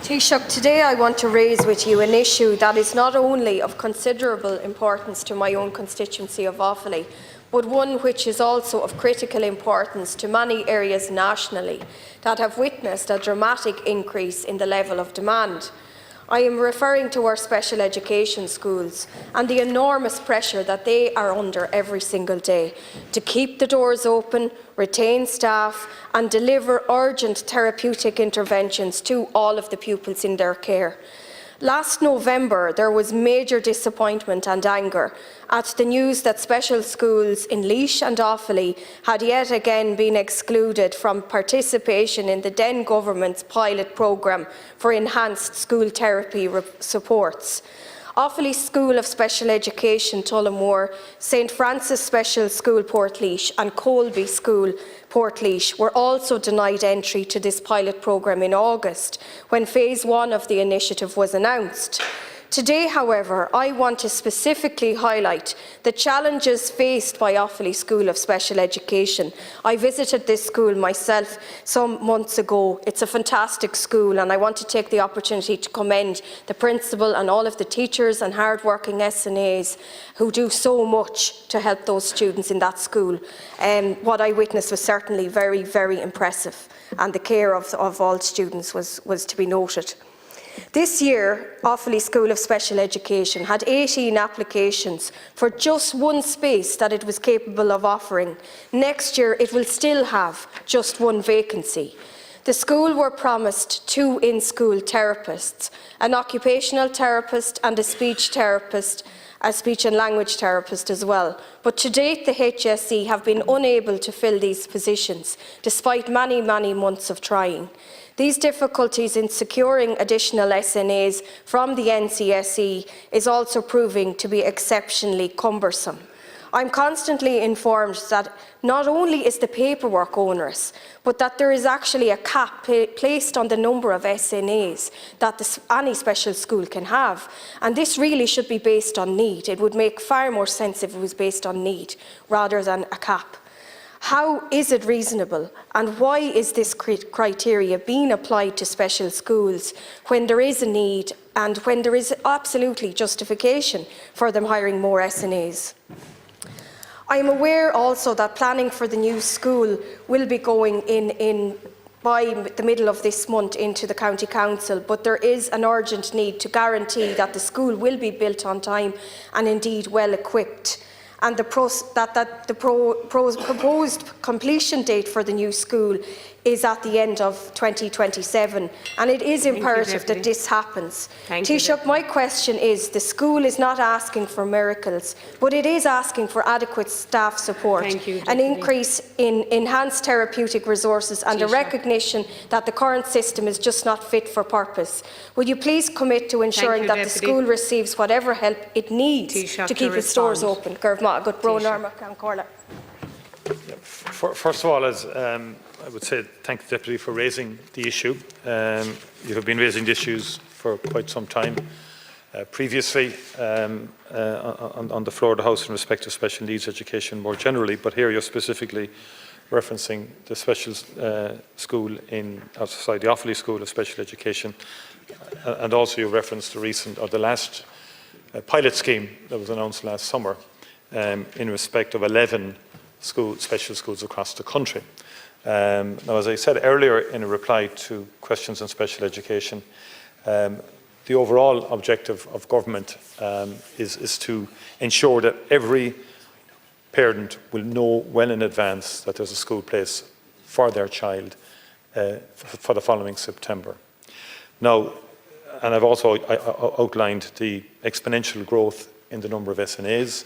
Taoiseach, today I want to raise with you an issue that is not only of considerable importance to my own constituency of Offaly, but one which is also of critical importance to many areas nationally that have witnessed a dramatic increase in the level of demand. I am referring to our special education schools and the enormous pressure that they are under every single day to keep the doors open, retain staff and deliver urgent therapeutic interventions to all of the pupils in their care. Last November, there was major disappointment and anger at the news that special schools in Laois and Offaly had yet again been excluded from participation in the then government's pilot programme for enhanced school therapy supports. Offaly School of Special Education Tullamore, St Francis Special School Portlaoise and Colby School Portlaoise were also denied entry to this pilot programme in August, when Phase 1 of the initiative was announced. Today, however, I want to specifically highlight the challenges faced by Offaly School of Special Education. I visited this school myself some months ago. It's a fantastic school, and I want to take the opportunity to commend the principal and all of the teachers and hard-working SNAs who do so much to help those students in that school. What I witnessed was certainly very, very impressive, and the care of all students was to be noted. This year, Offaly School of Special Education had 18 applications for just one space that it was capable of offering. Next year, it will still have just one vacancy. The school were promised 2 in-school therapists, an occupational therapist and a speech and language therapist as well. But to date, the HSE have been unable to fill these positions, despite many, many months of trying. These difficulties in securing additional SNAs from the NCSE is also proving to be exceptionally cumbersome. I'm constantly informed that not only is the paperwork onerous, but that there is actually a cap placed on the number of SNAs that any special school can have. And this really should be based on need. It would make far more sense if it was based on need rather than a cap. How is it reasonable, and why is this criteria being applied to special schools when there is a need and when there is absolutely justification for them hiring more SNAs? I am aware also that planning for the new school will be going in by the middle of this month into the County Council, but there is an urgent need to guarantee that the school will be built on time and indeed well equipped, and the proposed completion date for the new school is at the end of 2027, and it is imperative that this happens. Taoiseach, my question is, the school is not asking for miracles, but it is asking for adequate staff support, an increase in enhanced therapeutic resources and a recognition that the current system is just not fit for purpose. Would you please commit to ensuring that the school receives whatever help it needs to keep its doors open? First of all, I would say thank the Deputy for raising the issue. You have been raising the issues for quite some time previously on the floor of the House in respect to special needs education more generally, but here you're specifically referencing the special school the Offaly School of Special Education, and also you referenced the last pilot scheme that was announced last summer in respect of 11 special schools across the country. Now, as I said earlier in a reply to questions on special education, the overall objective of government is to ensure that every parent will know well in advance that there's a school place for their child for the following September. Now, and I've also outlined the exponential growth in the number of SNAs,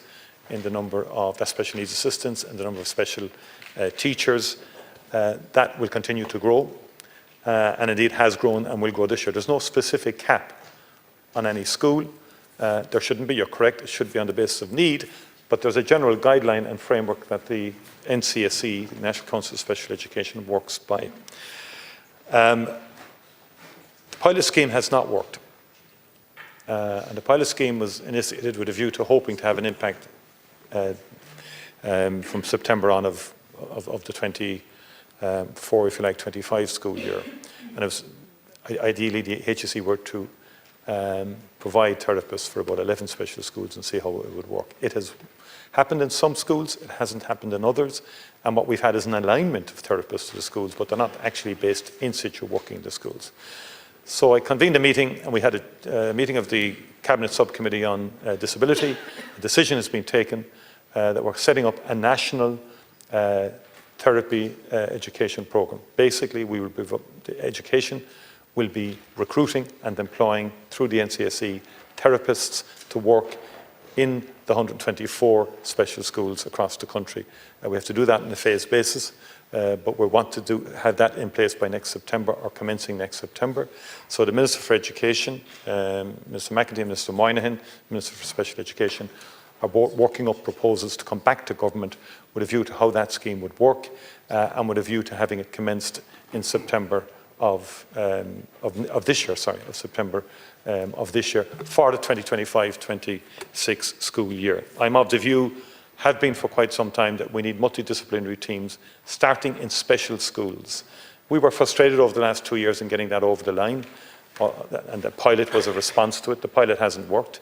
in the number of special needs assistants, and the number of special teachers. That will continue to grow, and indeed has grown and will grow this year. There's no specific cap on any school. There shouldn't be, you're correct, it should be on the basis of need, but there's a general guideline and framework that the NCSE, the National Council of Special Education, works by. The pilot scheme has not worked, and the pilot scheme was initiated with a view to hoping to have an impact from September on of the for, if you like, 25 school year. And it was, ideally the HSE were to provide therapists for about 11 special schools and see how it would work. It has happened in some schools, it hasn't happened in others, and what we've had is an alignment of therapists to the schools, but they're not actually based in situ working in the schools. So I convened a meeting, and we had a meeting of the Cabinet Subcommittee on Disability. A decision has been taken that we're setting up a national therapy education program. Basically, the education will be recruiting and employing through the NCSE therapists to work in the 124 special schools across the country. We have to do that on a phased basis, but we want to have that in place by next September or commencing next September. So the Minister for Education, Mr McEntee, Mr Moynihan, Minister for Special Education, are working up proposals to come back to government with a view to how that scheme would work and with a view to having it commenced in September of this year, September of this year for the 2025-26 school year. I'm of the view, have been for quite some time, that we need multidisciplinary teams starting in special schools. We were frustrated over the last 2 years in getting that over the line, and the pilot was a response to it. The pilot hasn't worked.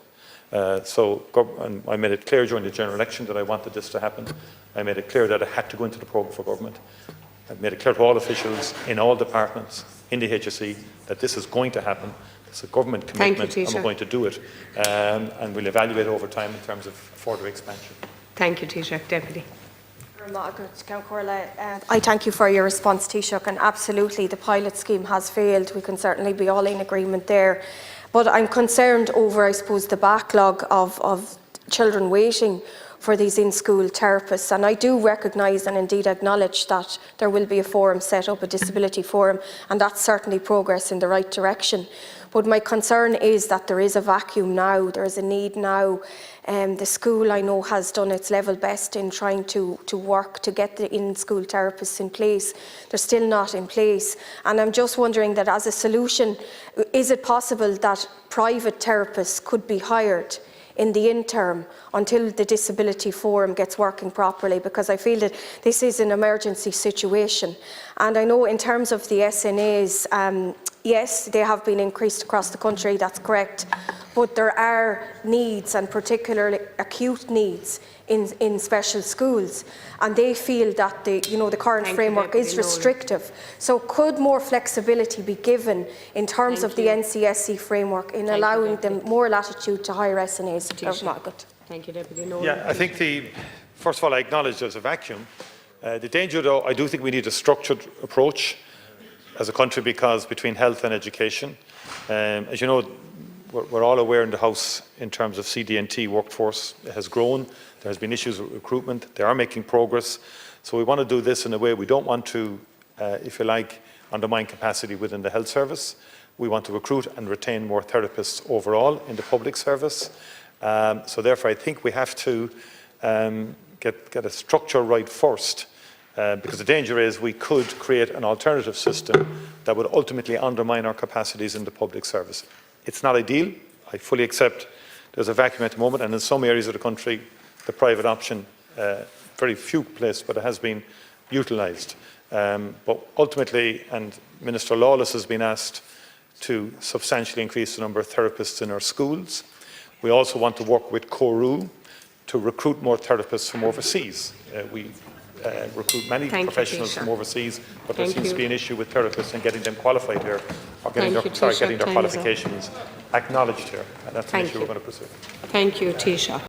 And I made it clear during the general election that I wanted this to happen. I made it clear that it had to go into the programme for government. I made it clear to all officials in all departments in the HSE that this is going to happen. It's a government commitment, and we're going to do it. And we'll evaluate over time in terms of further expansion. Thank you, Taoiseach. Deputy. I thank you for your response, Taoiseach, and absolutely the pilot scheme has failed. We can certainly be all in agreement there. But I'm concerned over, I suppose, the backlog of children waiting for these in-school therapists, and I do recognise and indeed acknowledge that there will be a forum set up, a disability forum, and that's certainly progress in the right direction. But my concern is that there is a vacuum now, there is a need now. The school, I know, has done its level best in trying to work to get the in-school therapists in place. They're still not in place, and I'm just wondering that as a solution, is it possible that private therapists could be hired in the interim until the disability forum gets working properly, because I feel that this is an emergency situation. And I know in terms of the SNAs, yes, they have been increased across the country, that's correct, but there are needs, and particularly acute needs, in special schools, and they feel that the current framework is restrictive. So could more flexibility be given in terms of the NCSE framework in allowing them more latitude to hire SNAs? Thank you, Deputy Nolan. Yeah, I think first of all, I acknowledge there's a vacuum. The danger, though, I do think we need a structured approach as a country, because between health and education, as you know, we're all aware in the House in terms of CD&T workforce, it has grown. There has been issues with recruitment. They are making progress. So we want to do this in a way we don't want to, if you like, undermine capacity within the health service. We want to recruit and retain more therapists overall in the public service. So therefore, I think we have to get a structure right first, because the danger is we could create an alternative system that would ultimately undermine our capacities in the public service. It's not ideal. I fully accept there's a vacuum at the moment, and in some areas of the country, the private option, very few places, but it has been utilised. But ultimately, and Minister Lawless has been asked to substantially increase the number of therapists in our schools. We also want to work with CORU to recruit more therapists from overseas. We recruit many professionals from overseas, but there seems to be an issue with therapists and getting them qualified here, or getting their qualifications acknowledged here, and that's an issue we're going to pursue. Thank you, Taoiseach.